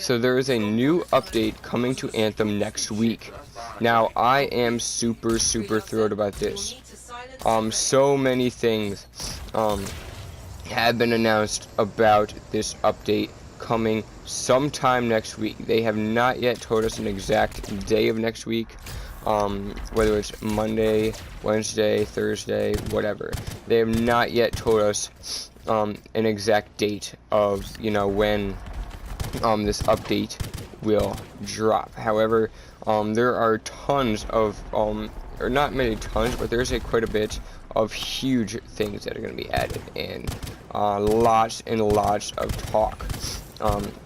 So there is a new update coming to Anthem next week. Now I am super thrilled about this. So many things have been announced about this update coming sometime next week. They have not yet told us an exact day of next week, whether it's Monday, Wednesday, Thursday, whatever. They have not yet told us an exact date of, when this update will drop. However, there are tons of, or not many tons, but there's quite a bit of huge things that are going to be added, and lots and lots of talk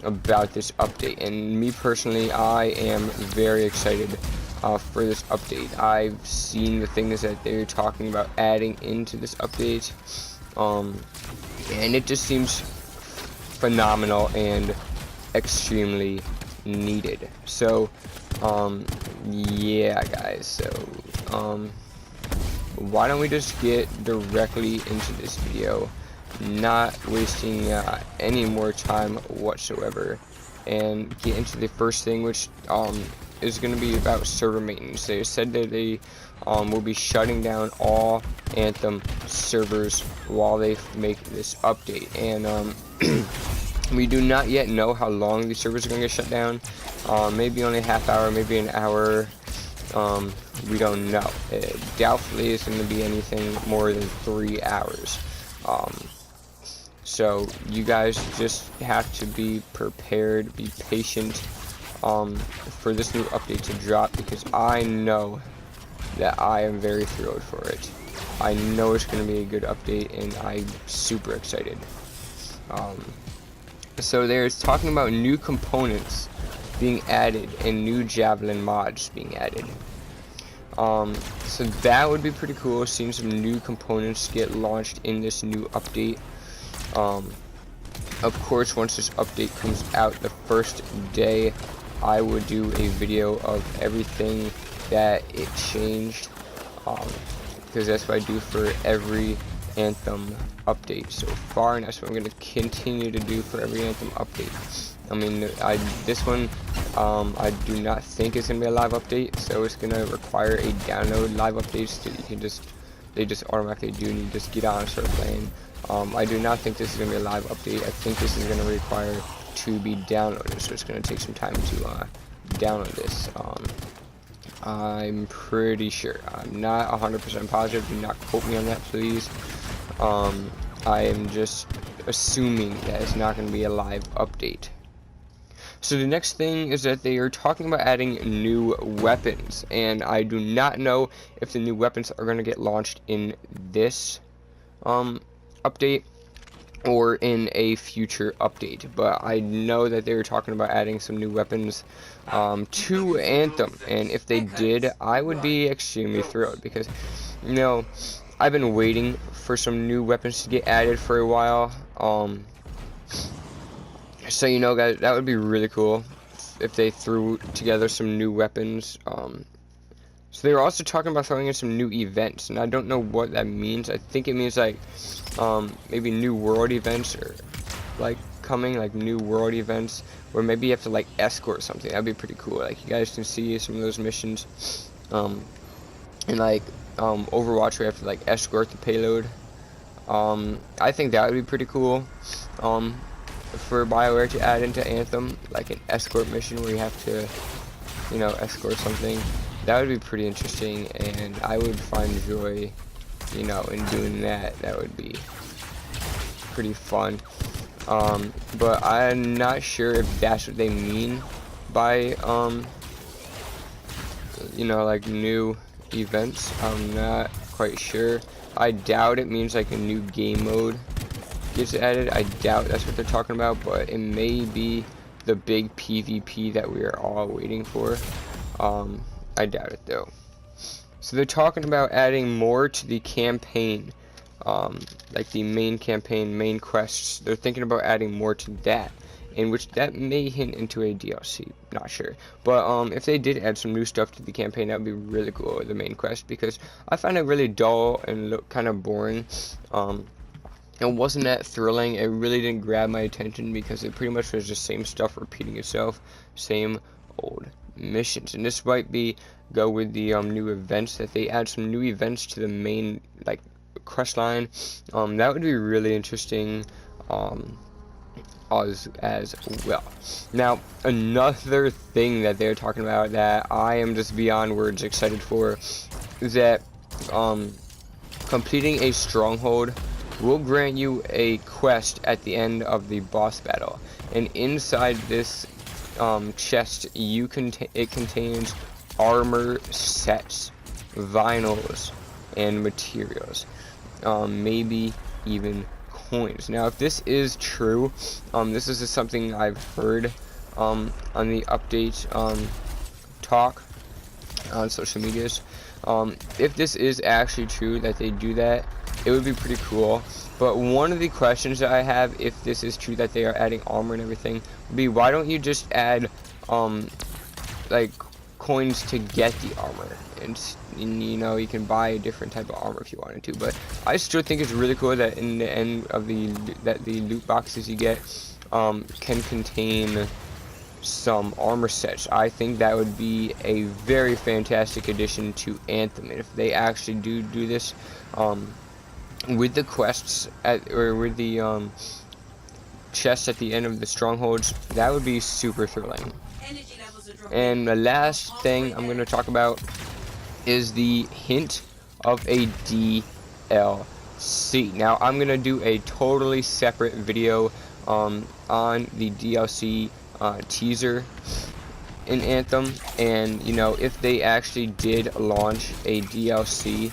about this update. And me personally, I am very excited for this update. I've seen the things that they're talking about adding into this update, and it just seems phenomenal and extremely needed. So yeah guys, so why don't we just get directly into this video, not wasting any more time whatsoever, and get into the first thing, which is going to be about server maintenance. They said that they will be shutting down all Anthem servers while they make this update, and we do not yet know how long these servers are going to get shut down. Maybe only a half hour, maybe an hour. We don't know. Doubtfully it's going to be anything more than 3 hours. So you guys just have to be prepared, be patient for this new update to drop, because I know that I am very thrilled for it. I know it's going to be a good update, and I'm super excited. So there's talking about new components being added and new Javelin mods being added. So that would be pretty cool, seeing some new components get launched in this new update. Of course, once this update comes out the first day, I would do a video of everything that it changed, because that's what I do for every Anthem update so far, and that's what I'm going to continue to do for every Anthem update. I mean, this one, I do not think it's going to be a live update, so it's going to require a download live update, so you can they just automatically do, and you just get on and start playing. I do not think this is going to be a live update. I think this is going to require to be downloaded, so it's going to take some time to download this. I'm pretty sure. I'm not 100% positive. Do not quote me on that, please. I am just assuming that it's not going to be a live update. So the next thing is that they are talking about adding new weapons, and I do not know if the new weapons are going to get launched in this update or in a future update, but I know that they were talking about adding some new weapons to Anthem, and if they did, I would be extremely thrilled, because I've been waiting for some new weapons to get added for a while. So guys, that would be really cool if they threw together some new weapons. So they were also talking about throwing in some new events, and I don't know what that means. I think it means like maybe new world events, or like coming, like new world events, or maybe you have to like escort something. That'd be pretty cool. Like you guys can see some of those missions, and like Overwatch, we have to like escort the payload. I think that would be pretty cool for BioWare to add into Anthem, like an escort mission where you have to escort something. That would be pretty interesting, and I would find joy in doing that. That would be pretty fun. But I'm not sure if that's what they mean by like new events. I'm not quite sure. I doubt it means like a new game mode gets added. I doubt that's what they're talking about, but it may be the big PvP that we are all waiting for. I doubt it though. So they're talking about adding more to the campaign, like the main campaign, main quests. They're thinking about adding more to that, in which that may hint into a DLC, not sure. But if they did add some new stuff to the campaign, that would be really cool, the main quest, because I find it really dull and look kind of boring. it wasn't that thrilling. It really didn't grab my attention because it pretty much was the same stuff repeating itself, same old missions. And this might be go with the new events, that they add some new events to the main like quest line. That would be really interesting as well. Now, another thing that they're talking about that I am just beyond words excited for is that completing a stronghold will grant you a quest at the end of the boss battle, and inside this chest it contains armor sets, vinyls, and materials, maybe even coins. Now, if this is true, this is just something I've heard on the update talk on social medias. If this is actually true that they do that, it would be pretty cool. But one of the questions that I have, if this is true that they are adding armor and everything, would be why don't you just add like coins to get the armor, and you know, you can buy a different type of armor if you wanted to. But I still think it's really cool that in the end of the loot boxes you get can contain some armor sets. I think that would be a very fantastic addition to Anthem, and if they actually do this with the quests or with the chests at the end of the strongholds, that would be super thrilling. And the last thing I'm going to talk about is the hint of a DLC. Now, I'm going to do a totally separate video on the DLC teaser in Anthem, and you know, if they actually did launch a DLC,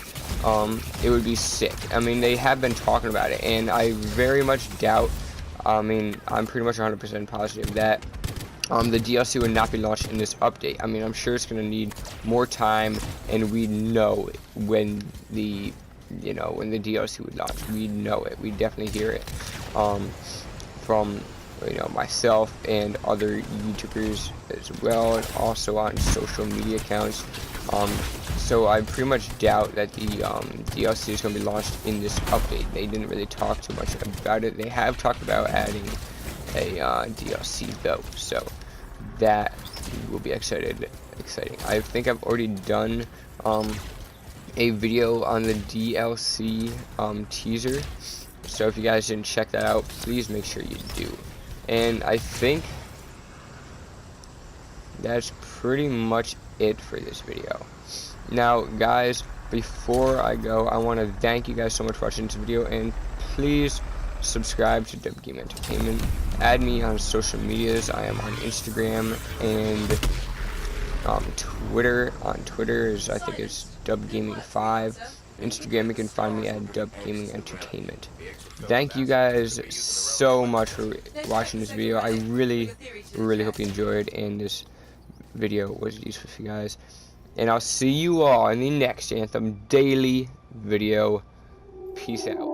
it would be sick. I mean, they have been talking about it, and I very much doubt, I mean, I'm pretty much 100% positive that the DLC would not be launched in this update. I mean, I'm sure it's going to need more time, and we know when the DLC would launch. We know it. We definitely hear it from, you know, myself and other YouTubers as well, and also on social media accounts. So I pretty much doubt that the DLC is going to be launched in this update. They didn't really talk too much about it. They have talked about adding a DLC though, so that will be exciting. I think I've already done a video on the DLC teaser, so if you guys didn't check that out, please make sure you do. And I think that's pretty much it for this video. Now, guys, before I go, I want to thank you guys so much for watching this video, and please subscribe to Dub Game Entertainment. Add me on social medias. I am on Instagram and Twitter. On Twitter is, I think it's DubGaming5. Instagram, you can find me at Dub Gaming Entertainment. Thank you guys so much for watching this video. I really hope you enjoyed, and this video was useful for you guys. And I'll see you all in the next Anthem daily video. Peace out.